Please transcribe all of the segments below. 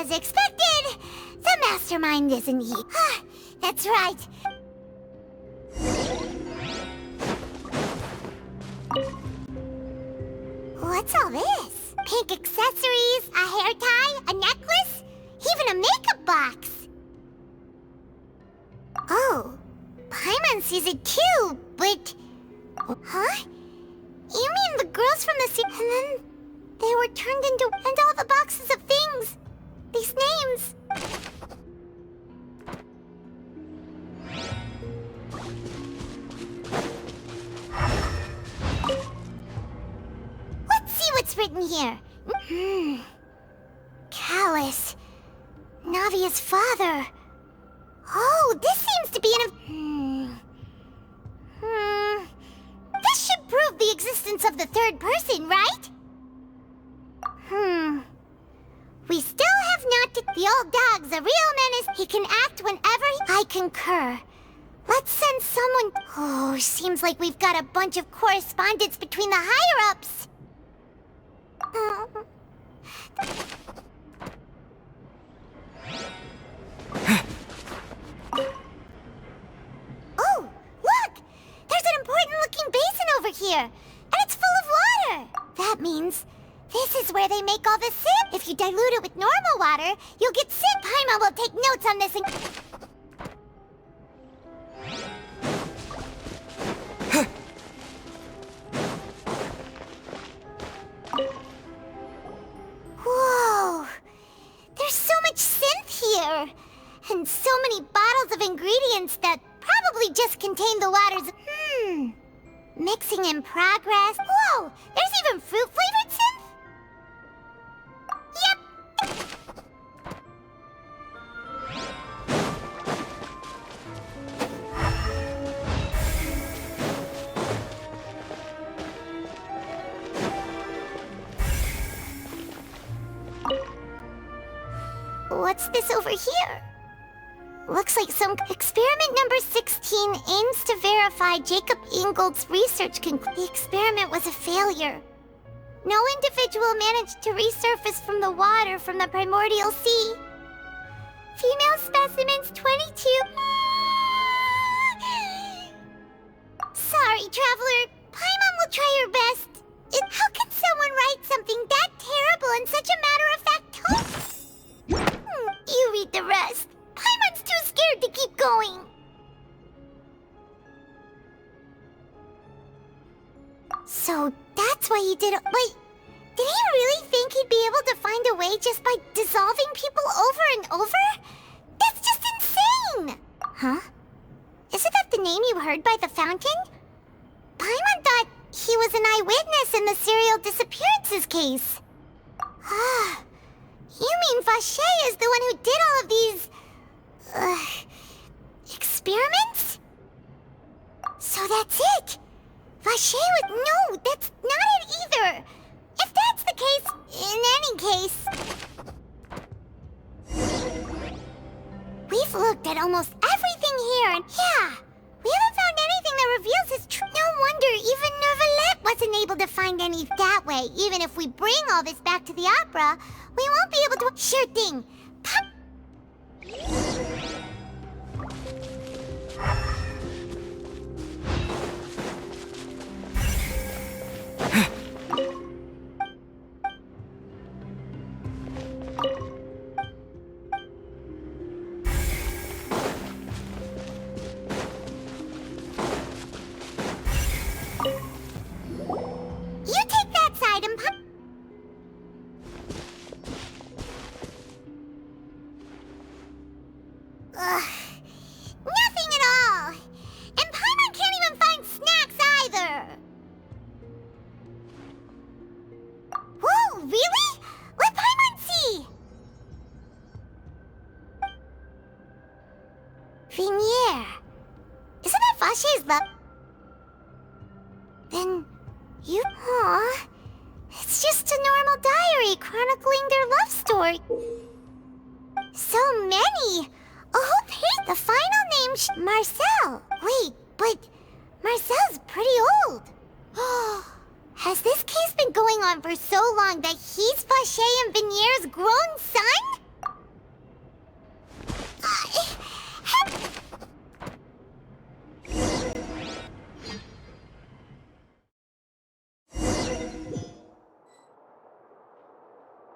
As expected, the mastermind isn't he. That's right. What's all this? Pink accessories, a hair tie, a necklace, even a makeup box. Oh, Paimon sees it too, but... Huh? You mean the girls from the sea... And then they were turned into... And all the boxes of things. These names. Let's see what's written here. Callus. Navia's father. Oh, this seems to be This should prove the existence of the third person, right? We still have not... The old dog's a real menace. He can act whenever I concur. Let's send someone... Oh, seems like we've got a bunch of correspondence between the higher-ups. Oh, look! There's an important-looking basin over here, and it's full of water. That means this is where they make all the sip. If you dilute it with normal water, you'll get sip. Paimon will take notes on this and... Whoa! There's so much synth here! And so many bottles of ingredients that probably just contain the water's... Mixing in progress. Whoa! There's even fruit-flavored synth? Yep! What's this over here? Looks like some... Experiment number 16 aims to verify Jacob Ingold's research The experiment was a failure. No individual managed to resurface from the water from the primordial sea. Female specimens 22... Sorry, traveler. Paimon will try her best. How can someone write something that terrible in such a matter-of-fact tone? You read the rest. Paimon's too scared to keep going. So that's why he did it. Wait, did he really think he'd be able to find a way just by dissolving people over and over? That's just insane! Huh? Isn't that the name you heard by the fountain? Paimon thought he was an eyewitness in the serial disappearances case. Ah, you mean Vache is the one who did all of these... experiments? So that's it! Vache would... No, that's not it either! If that's the case, in any case... We've looked at almost everything here, and yeah, we haven't found anything that reveals his truth. No wonder even Neuvillette wasn't able to find any that way. Even if we bring all this back to the opera, we won't be able to... Sure thing. You take that side and pop... Nothing at all! And Paimon can't even find snacks either! Whoa, really? Let Paimon see! Vinier. Isn't that Vache's love? Then... you... Aw. It's just a normal diary chronicling their love story. So many! A whole page! The final name Marcel! Wait, but... Marcel's pretty old. Has this case been going on for so long that he's Vache and Vinier's grown son?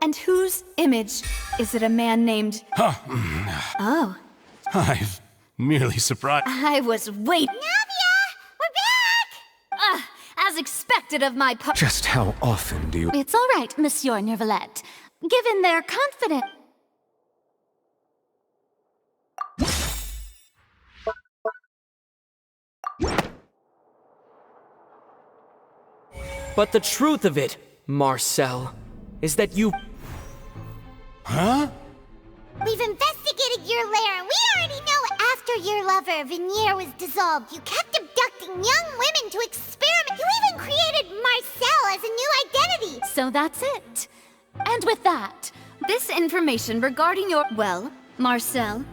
And whose image? Is it a man named... Oh. I'm merely surprised. I was waiting. Navia! We're back! As expected of my part. Just how often do you... It's all right, Monsieur Nervalette. Given their confidence... But the truth of it, Marcel, is that you... Huh? We've investigated your lair, and we already know after your lover, Veneer, was dissolved, you kept abducting young women to experiment. You even created Marcel as a new identity. So that's it. And with that, this information regarding your... Well, Marcel...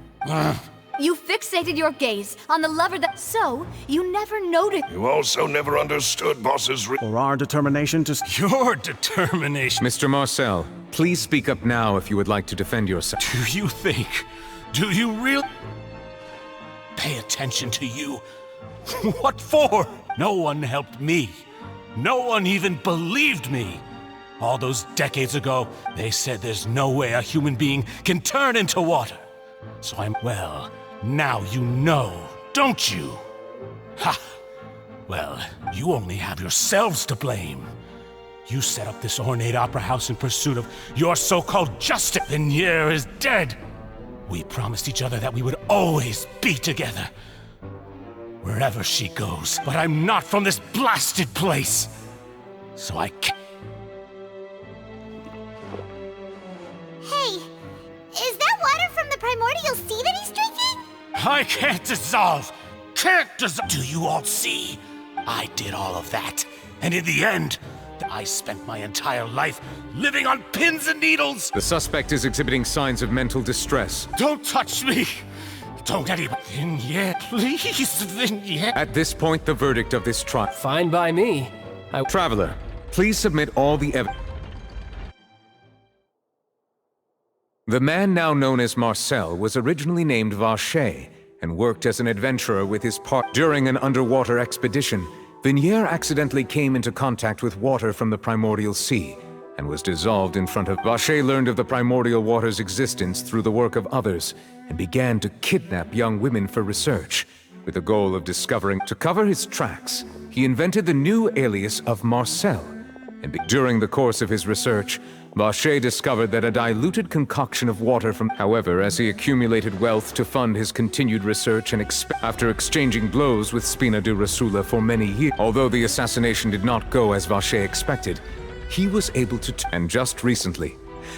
You fixated your gaze on the lover that... So, you never noticed... You also never understood Boss's For our determination to... Your determination. Mr. Marcel, please speak up now if you would like to defend yourself. Do you think? Do you really pay attention to you? What for? No one helped me. No one even believed me. All those decades ago, they said there's no way a human being can turn into water. So well, now you know, don't you? Ha! Well, you only have yourselves to blame. You set up this ornate opera house in pursuit of your so-called justice. Veneer is dead. We promised each other that we would always be together. Wherever she goes. But I'm not from this blasted place. So I can't. Hey, is that water from the primordial sea that he's drinking? I can't dissolve. Can't dissolve. Do you all see? I did all of that. And in the end, I spent my entire life living on pins and needles. The suspect is exhibiting signs of mental distress. Don't touch me. Don't anybody. Vignette, please, Vignette. At this point, the verdict of this trial... Fine by me. Traveler, please submit all the evidence. The man now known as Marcel was originally named Vacher and worked as an adventurer with his part. During an underwater expedition, Veneer accidentally came into contact with water from the primordial sea and was dissolved in front of... Vacher learned of the primordial water's existence through the work of others and began to kidnap young women for research, with the goal of discovering... To cover his tracks, he invented the new alias of Marcel, and during the course of his research, Vacher discovered that a diluted concoction of water from... However, as he accumulated wealth to fund his continued research and after exchanging blows with Spina de Rasula for many years, although the assassination did not go as Vacher expected, he was able to... And just recently,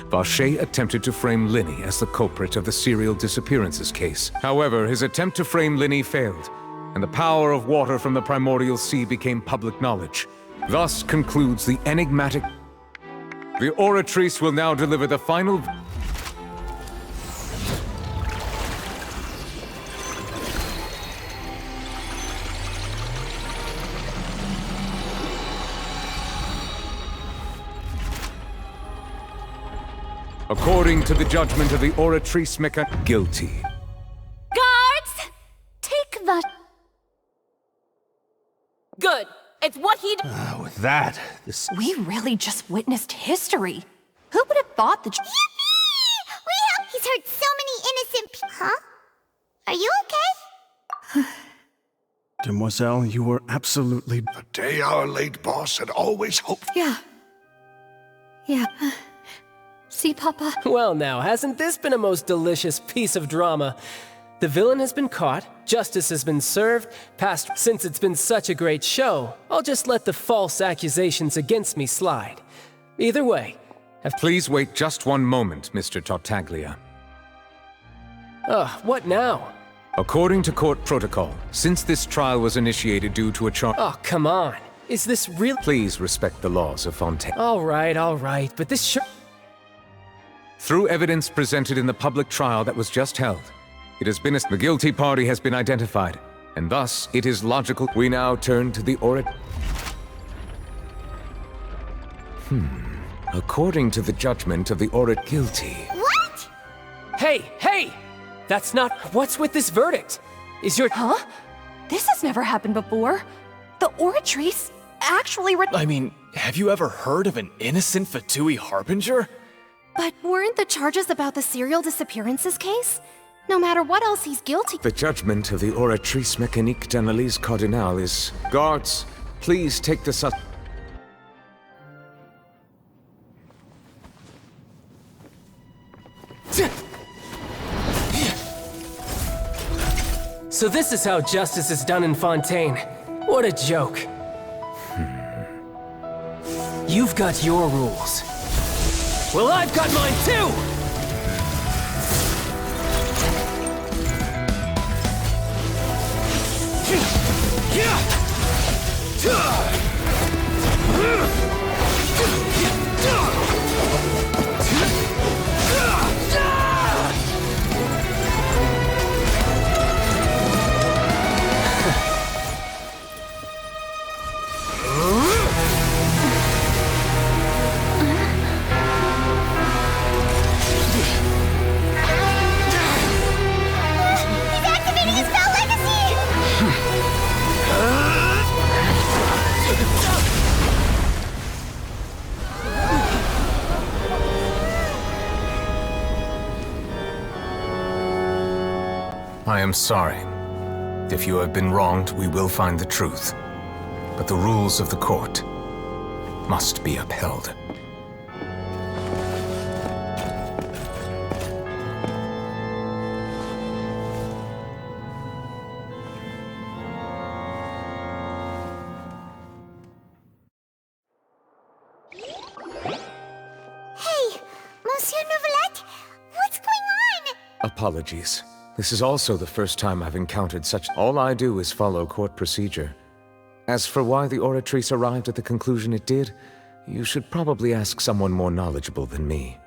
Vacher attempted to frame Linny as the culprit of the serial disappearances case. However, his attempt to frame Linny failed, and the power of water from the primordial sea became public knowledge. Thus concludes the enigmatic... The Oratrice will now deliver the final... According to the judgment of the Oratrice guilty. Guards! Take the... Good. It's what he... With that, this... We really just witnessed history. Who would have thought that... Yippee! He's hurt so many innocent Huh? Are you okay? Demoiselle, you were absolutely... The day our late boss had always hoped... Yeah. See, Papa? Well now, hasn't this been a most delicious piece of drama? The villain has been caught, justice has been served, since it's been such a great show, I'll just let the false accusations against me slide. Either way, Please wait just one moment, Mr. Tartaglia. What now? According to court protocol, since this trial was initiated due to a charge... Oh, come on. Is this real? Please respect the laws of Fontaine. All right, but this sure... Through evidence presented in the public trial that was just held, it has been the guilty party has been identified, and thus it is logical we now turn to the According to the judgment of the guilty. What? Hey! That's not... What's with this verdict? Is your... Huh? This has never happened before. The Oratrice actually I mean, have you ever heard of an innocent Fatui Harbinger? But weren't the charges about the serial disappearances case? No matter what else he's guilty. The judgment of the Oratrice Mécanique d'Analyse Cardinal is... Guards, please take the So this is how justice is done in Fontaine. What a joke. You've got your rules. Well, I've got mine too! He's activating his spell legacy! I am sorry. If you have been wronged, we will find the truth. But the rules of the court must be upheld. Hey, Monsieur Neuvillette, what's going on? Apologies. This is also the first time I've encountered such... All I do is follow court procedure. As for why the Oratrice arrived at the conclusion it did, you should probably ask someone more knowledgeable than me.